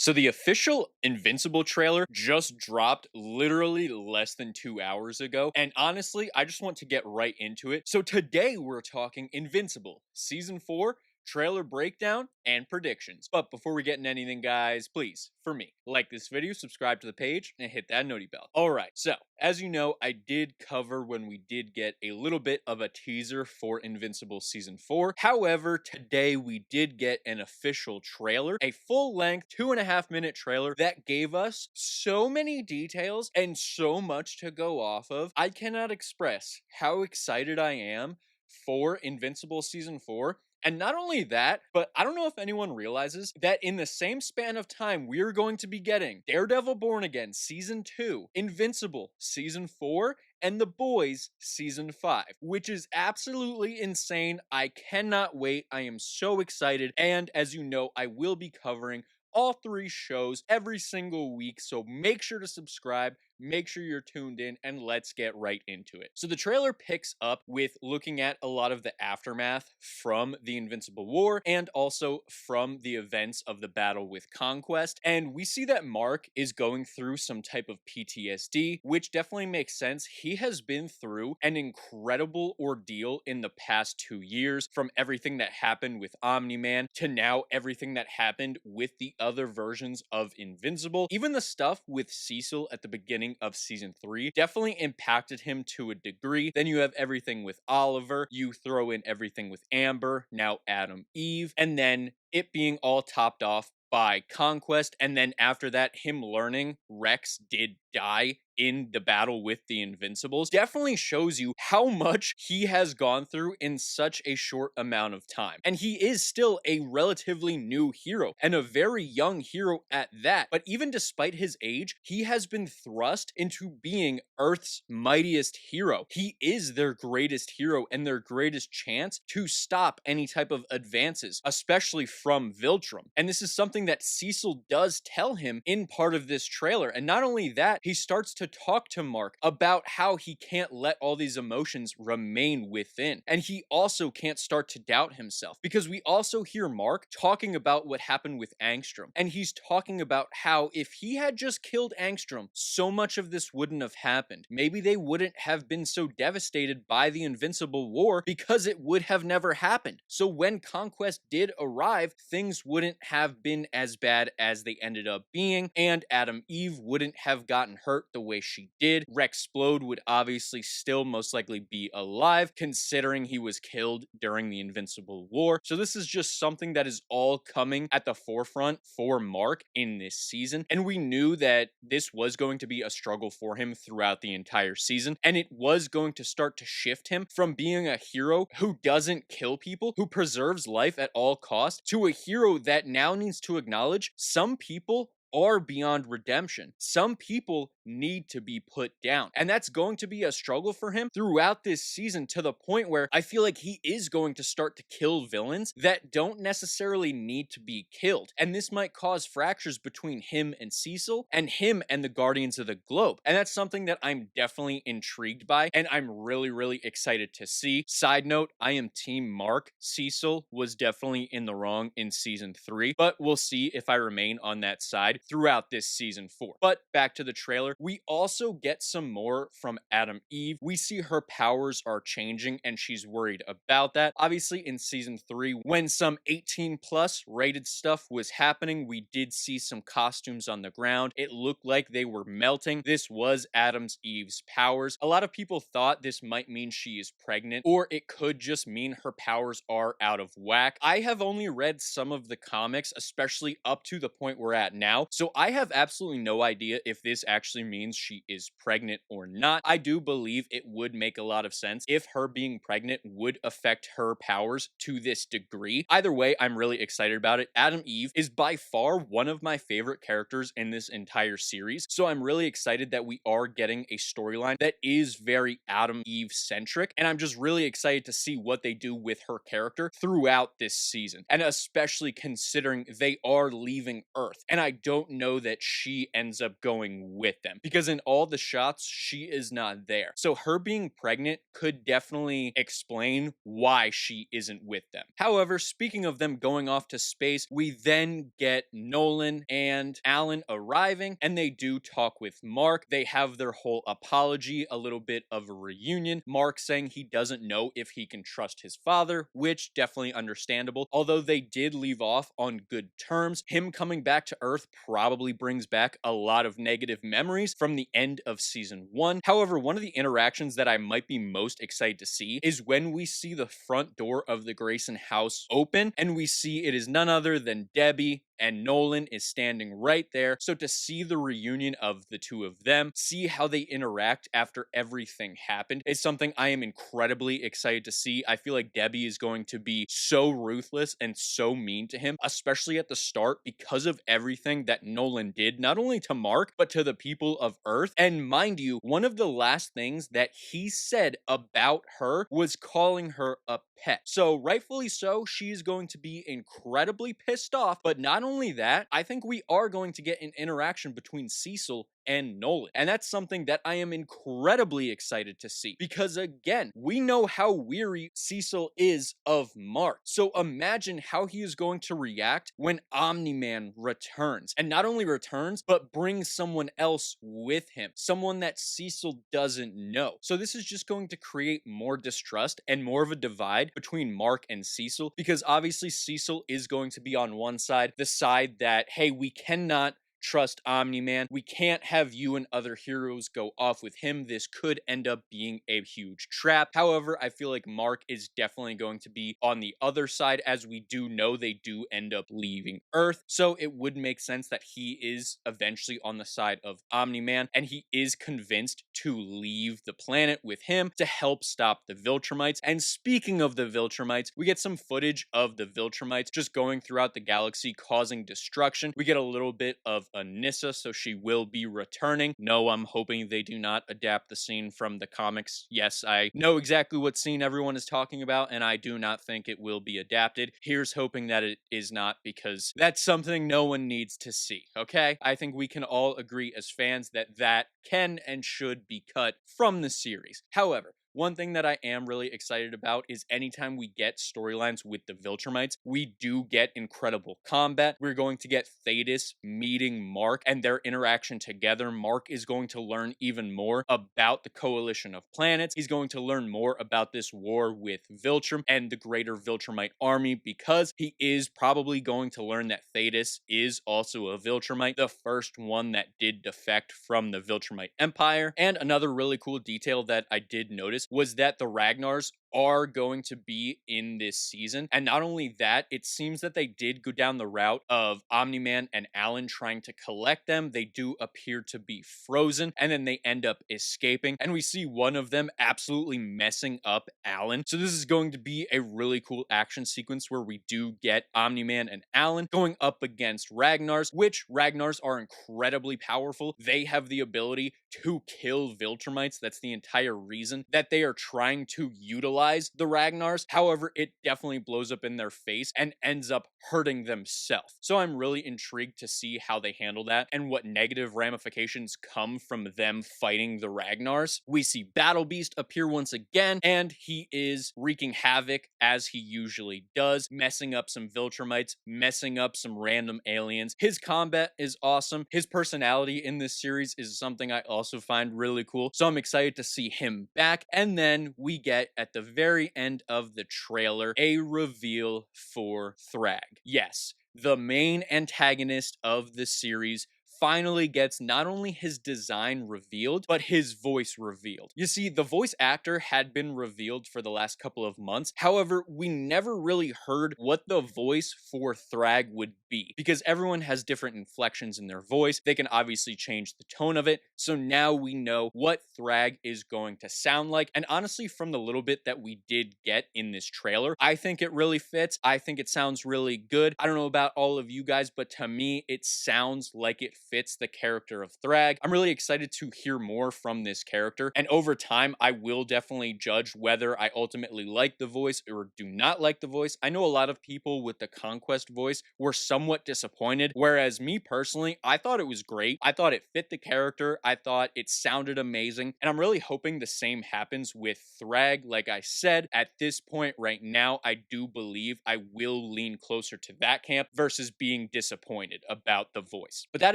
So the official Invincible trailer just dropped literally less than 2 hours ago. And honestly, I just want to get right into it. So today we're talking Invincible Season 4 trailer breakdown and predictions. But before we get into anything, guys, please, for me, like this video, subscribe to the page, and hit that noti bell. All right, so as you know, I did cover when we did get a little bit of a teaser for Invincible Season 4. However, today we did get an official trailer, a full-length 2.5-minute trailer that gave us so many details and so much to go off of. I cannot express how excited I am for Invincible Season 4. And not only that, but I don't know if anyone realizes that in the same span of time, we're going to be getting Daredevil Born Again Season 2, Invincible Season 4, and The Boys Season 5, which is absolutely insane. I cannot wait. I am so excited. And as you know, I will be covering all three shows every single week, so make sure to subscribe, make sure you're tuned in, and let's get right into it. So the trailer picks up with looking at a lot of the aftermath from the Invincible War and also from the events of the battle with Conquest, and we see that Mark is going through some type of PTSD, which definitely makes sense. He has been through an incredible ordeal in the past 2 years, from everything that happened with Omni-Man to now everything that happened with the other versions of Invincible. Even the stuff with Cecil at the beginning of Season 3 definitely impacted him to a degree. Then you have everything with Oliver, you throw in everything with Amber, now Adam Eve, and then it being all topped off by Conquest, and then after that, him learning Rex did die in the battle with the Invincibles definitely shows you how much he has gone through in such a short amount of time. And he is still a relatively new hero, and a very young hero at that. But even despite his age, he has been thrust into being Earth's mightiest hero. He is their greatest hero and their greatest chance to stop any type of advances, especially from Viltrum. And this is something that Cecil does tell him in part of this trailer. And not only that, he starts to talk to Mark about how he can't let all these emotions remain within. And he also can't start to doubt himself, because we also hear Mark talking about what happened with Angstrom. And he's talking about how if he had just killed Angstrom, so much of this wouldn't have happened. Maybe they wouldn't have been so devastated by the Invincible War, because it would have never happened. So when Conquest did arrive, things wouldn't have been as bad as they ended up being, and Adam Eve wouldn't have gotten hurt the way she did. Rexplode would obviously still most likely be alive, considering he was killed during the Invincible War. So this is just something that is all coming at the forefront for Mark in this season. And we knew that this was going to be a struggle for him throughout the entire season. And it was going to start to shift him from being a hero who doesn't kill people, who preserves life at all costs, to a hero that now needs to acknowledge some people are beyond redemption. Some people need to be put down. And that's going to be a struggle for him throughout this season, to the point where I feel like he is going to start to kill villains that don't necessarily need to be killed. And this might cause fractures between him and Cecil, and him and the Guardians of the Globe. And that's something that I'm definitely intrigued by, and I'm really excited to see. Side note, I am Team Mark. Cecil was definitely in the wrong in Season 3, but we'll see if I remain on that side throughout this Season 4. But back to the trailer, we also get some more from Adam Eve. We see her powers are changing, and she's worried about that. Obviously, in Season 3, when some 18+ rated stuff was happening, we did see some costumes on the ground. It looked like they were melting. This was Adam's Eve's powers. A lot of people thought this might mean she is pregnant, or it could just mean her powers are out of whack. I have only read some of the comics, especially up to the point we're at now, so I have absolutely no idea if this actually means she is pregnant or not. I do believe it would make a lot of sense if her being pregnant would affect her powers to this degree. Either way, I'm really excited about it. Adam Eve is by far one of my favorite characters in this entire series, so I'm really excited that we are getting a storyline that is very Adam Eve centric, and I'm just really excited to see what they do with her character throughout this season, and especially considering they are leaving Earth. And I don't don't know that she ends up going with them, because in all the shots, she is not there. So her being pregnant could definitely explain why she isn't with them. However, speaking of them going off to space, we then get Nolan and Alan arriving, and they do talk with Mark. They have their whole apology, a little bit of a reunion. Mark saying he doesn't know if he can trust his father, which definitely understandable. Although they did leave off on good terms, him coming back to Earth probably brings back a lot of negative memories from the end of season 1. However, one of the interactions that I might be most excited to see is when we see the front door of the Grayson house open, and we see it is none other than Debbie, and Nolan is standing right there. So to see the reunion of the two of them, see how they interact after everything happened, is something I am incredibly excited to see. I feel like Debbie is going to be so ruthless and so mean to him, especially at the start, because of everything that Nolan did, not only to Mark, but to the people of Earth. And mind you, one of the last things that he said about her was calling her a pet. So rightfully so, she's going to be incredibly pissed off. But not only that, I think we are going to get an interaction between Cecil and Nolan. And that's something that I am incredibly excited to see, because again, we know how weary Cecil is of Mark. So imagine how he is going to react when Omni-Man returns, and not only returns, but brings someone else with him, someone that Cecil doesn't know. So this is just going to create more distrust and more of a divide between Mark and Cecil, because obviously Cecil is going to be on one side, the side that, hey, we cannot trust Omni-Man. We can't have you and other heroes go off with him. This could end up being a huge trap. However, I feel like Mark is definitely going to be on the other side, as we do know they do end up leaving Earth. So it would make sense that he is eventually on the side of Omni-Man, and he is convinced to leave the planet with him to help stop the Viltrumites. And speaking of the Viltrumites, we get some footage of the Viltrumites just going throughout the galaxy, causing destruction. We get a little bit of Anissa, so she will be returning. No, I'm hoping they do not adapt the scene from the comics. Yes, I know exactly what scene everyone is talking about, and I do not think it will be adapted. Here's hoping that it is not, because that's something no one needs to see, okay? I think we can all agree as fans that that can and should be cut from the series. However, one thing that I am really excited about is anytime we get storylines with the Viltrumites, we do get incredible combat. We're going to get Thetis meeting Mark and their interaction together. Mark is going to learn even more about the coalition of planets. He's going to learn more about this war with Viltrum and the greater Viltrumite army, because he is probably going to learn that Thetis is also a Viltrumite, the first one that did defect from the Viltrumite Empire. And another really cool detail that I did notice was that the Ragnars are going to be in this season. And not only that, it seems that they did go down the route of Omni-Man and Alan trying to collect them. They do appear to be frozen, and then they end up escaping. And we see one of them absolutely messing up Alan. So this is going to be a really cool action sequence where we do get Omni-Man and Alan going up against Ragnars, which Ragnars are incredibly powerful. They have the ability to kill Viltrumites. That's the entire reason that they are trying to utilize the Ragnars. However, it definitely blows up in their face and ends up hurting themselves. So I'm really intrigued to see how they handle that and what negative ramifications come from them fighting the Ragnars. We see Battle Beast appear once again, and he is wreaking havoc as he usually does, messing up some Viltrumites, messing up some random aliens. His combat is awesome. His personality in this series is something I also find really cool. So I'm excited to see him back. And then we get at the very end of the trailer a reveal for Thragg. Yes, the main antagonist of the series finally gets not only his design revealed, but his voice revealed. You see, the voice actor had been revealed for the last couple of months. However, we never really heard what the voice for Thragg would be, because everyone has different inflections in their voice. They can obviously change the tone of it. So now we know what Thragg is going to sound like. And honestly, from the little bit that we did get in this trailer, I think it really fits. I think it sounds really good. I don't know about all of you guys, but to me, it sounds like it fits the character of Thragg. I'm really excited to hear more from this character, and over time I will definitely judge whether I ultimately like the voice or do not like the voice. I know a lot of people with the Conquest voice were somewhat somewhat disappointed. Whereas me personally, I thought it was great. I thought it fit the character. I thought it sounded amazing. And I'm really hoping the same happens with Thragg. Like I said, at this point right now, I do believe I will lean closer to that camp versus being disappointed about the voice. But that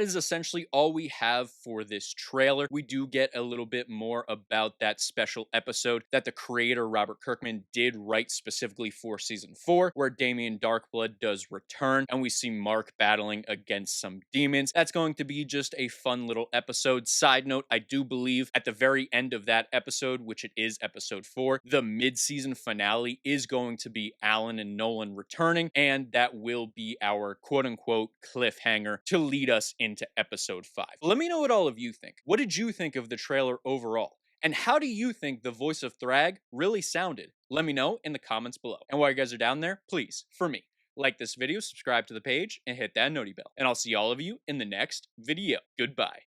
is essentially all we have for this trailer. We do get a little bit more about that special episode that the creator Robert Kirkman did write specifically for season 4, where Damien Darkblood does return and we see Mark battling against some demons. That's going to be just a fun little episode. Side note, I do believe at the very end of that episode, which it is episode 4, the mid-season finale is going to be Alan and Nolan returning, and that will be our quote-unquote cliffhanger to lead us into episode 5. Let me know what all of you think. What did you think of the trailer overall? And how do you think the voice of Thragg really sounded? Let me know in the comments below. And while you guys are down there, please, for me, like this video, subscribe to the page, and hit that noti bell. And I'll see all of you in the next video. Goodbye.